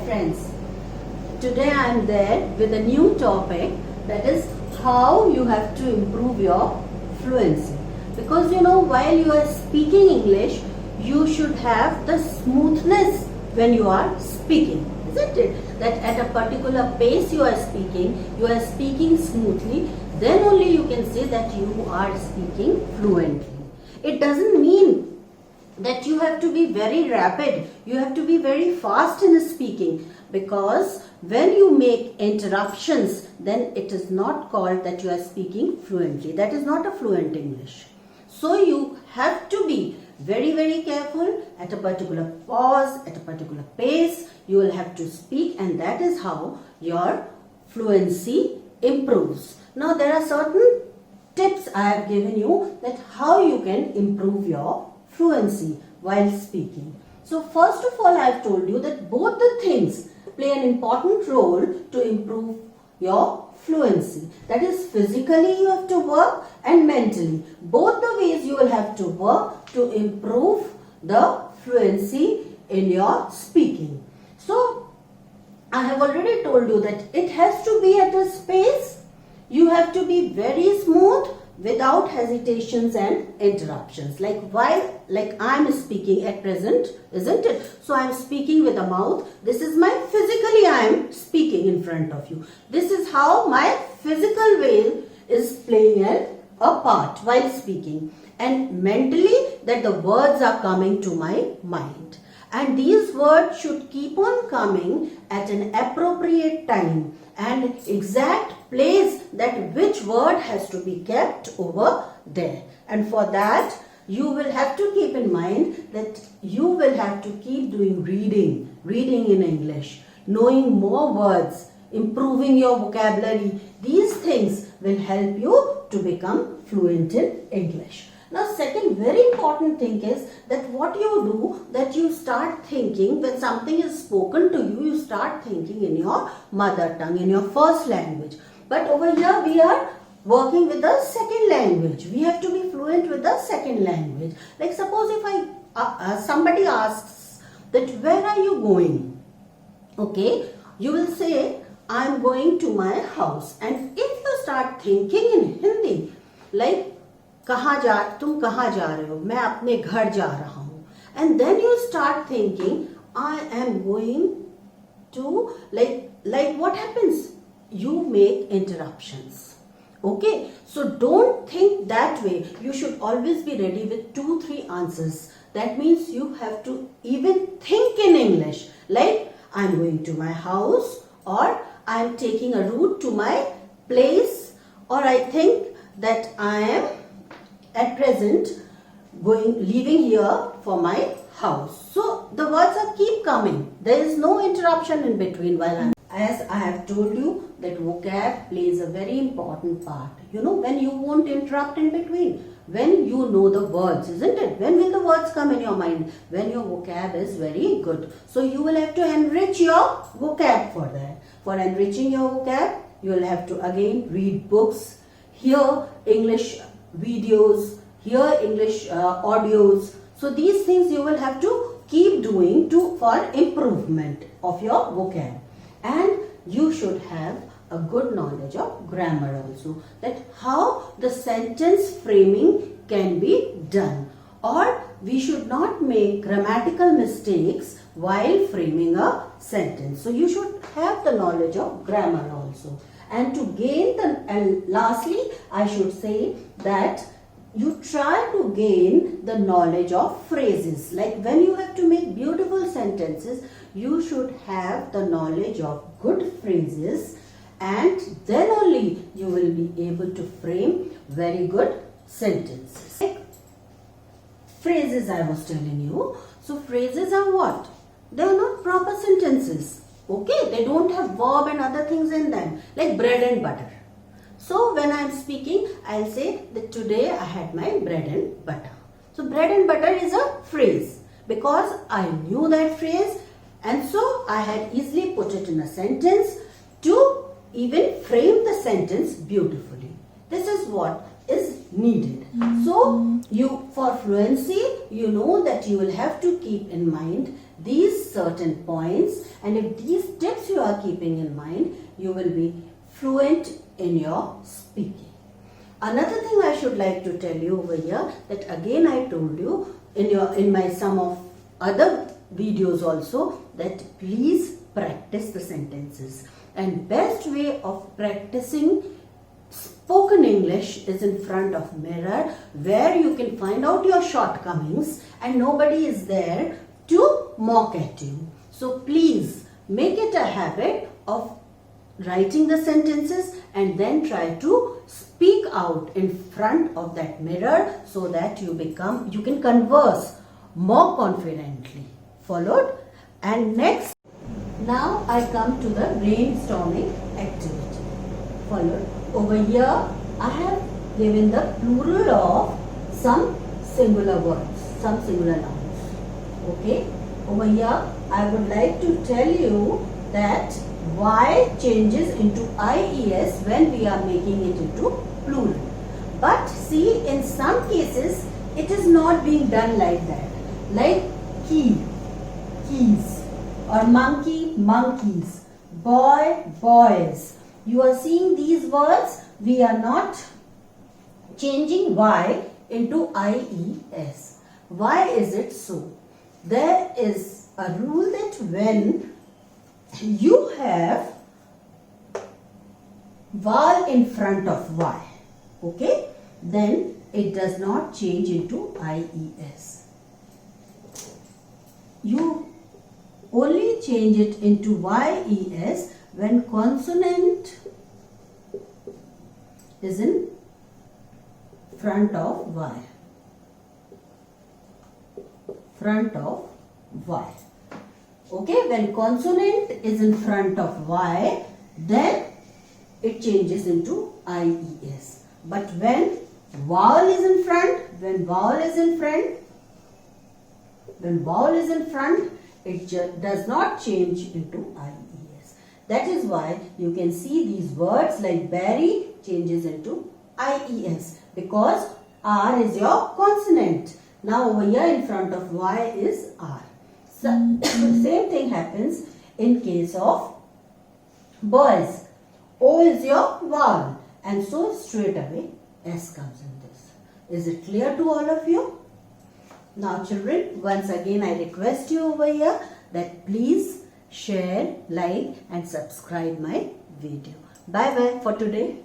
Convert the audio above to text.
friends, today I am there with a new topic, that is how you have to improve your fluency. Because while you are speaking English, you should have the smoothness when you are speaking, isn't it? That at a particular pace you are speaking smoothly, then only you can say that you are speaking fluently. It doesn't mean that you have to be very rapid, you have to be very fast in speaking, because when you make interruptions, then it is not called that you are speaking fluently. That is not a fluent English. So you have to be very careful. At a particular pause, at a particular pace, you will have to speak, and that is how your fluency improves. Now there are certain tips I have given you that how you can improve your fluency while speaking. So first of all, I have told you that both the things play an important role to improve your fluency. That is, physically you have to work and mentally. Both the ways you will have to work to improve the fluency in your speaking. So I have already told you that it has to be at a pace. You have to be very smooth without hesitations and interruptions. Like I am speaking at present, isn't it? So I am speaking with the mouth. This is my physically I am speaking in front of you. This is how my physical way is playing a part while speaking. And mentally, that the words are coming to my mind. And these words should keep on coming at an appropriate time and exact place, that which word has to be kept over there. And for that, you will have to keep in mind that you will have to keep doing reading in English, knowing more words, improving your vocabulary. These things will help you to become fluent in English. Now, second very important thing is that what you do, that you start thinking when something is spoken to you, you start thinking in your mother tongue, in your first language. But over here we are working with the second language. We have to be fluent with the second language. Like suppose if somebody asks that where are you going? Okay, you will say I am going to my house. And if you start thinking in Hindi, like तुम कहाँ जा रहे हो? मैं अपने घर जा रहा हूँ. And then you start thinking, I am going to, like what happens? You make interruptions. Okay, so don't think that way. You should always be ready with 2-3 answers. That means you have to even think in English, like I am going to my house, or I am taking a route to my place, or I think that I am at present leaving here for my house. So the words are keep coming. There is no interruption in between while I am. As I have told you, that vocab plays a very important part. When you won't interrupt in between, when you know the words, isn't it? When will the words come in your mind? When your vocab is very good. So you will have to enrich your vocab for that. For enriching your vocab, you will have to again read books, hear English videos, hear English audios. So these things you will have to keep doing for improvement of your vocab. And you should have a good knowledge of grammar also, that how the sentence framing can be done. Or we should not make grammatical mistakes while framing a sentence. So you should have the knowledge of grammar also. And to gain and lastly, I should say that you try to gain the knowledge of phrases. Like when you have to make beautiful sentences, you should have the knowledge of good phrases, and then only you will be able to frame very good sentences. Like phrases I was telling you. So phrases are what? They are not proper sentences. Okay, they don't have verb and other things in them, like bread and butter. So when I am speaking, I'll say that today I had my bread and butter. So bread and butter is a phrase because I knew that phrase, and so I had easily put it in a sentence to even frame the sentence beautifully. This is what is needed. So for fluency, you know that you will have to keep in mind these certain points, and if these tips you are keeping in mind, you will be fluent in your speaking. Another thing I should like to tell you over here, that again I told you in my some of other videos also, that please practice the sentences. And best way of practicing spoken English is in front of mirror, where you can find out your shortcomings and nobody is there to mock at you. So please make it a habit of writing the sentences and then try to speak out in front of that mirror, so that you can converse more confidently. Followed? And next, now I come to the brainstorming activity. Followed? Over here I have given the plural of some singular words, some singular nouns. Okay? Over here I would like to tell you that Y changes into IES when we are making it into plural. But see, in some cases it is not being done like that. Like key, keys, or monkey, monkeys, boy, boys. You are seeing these words, we are not changing Y into IES. Why is it so? There is a rule that when you have vowel in front of Y, okay, then it does not change into IES. You only change it into YES when consonant is in front of Y. Front of Y. Okay, when consonant is in front of Y, then it changes into IES. But when vowel is in front, it does not change into IES. That is why you can see these words like berry changes into IES, because R is your consonant. Now over here in front of Y is R. So same thing happens in case of boys. O is your vowel, and so straight away S comes in this. Is it clear to all of you? Now children, once again I request you over here that please share, like and subscribe my video. Bye bye for today.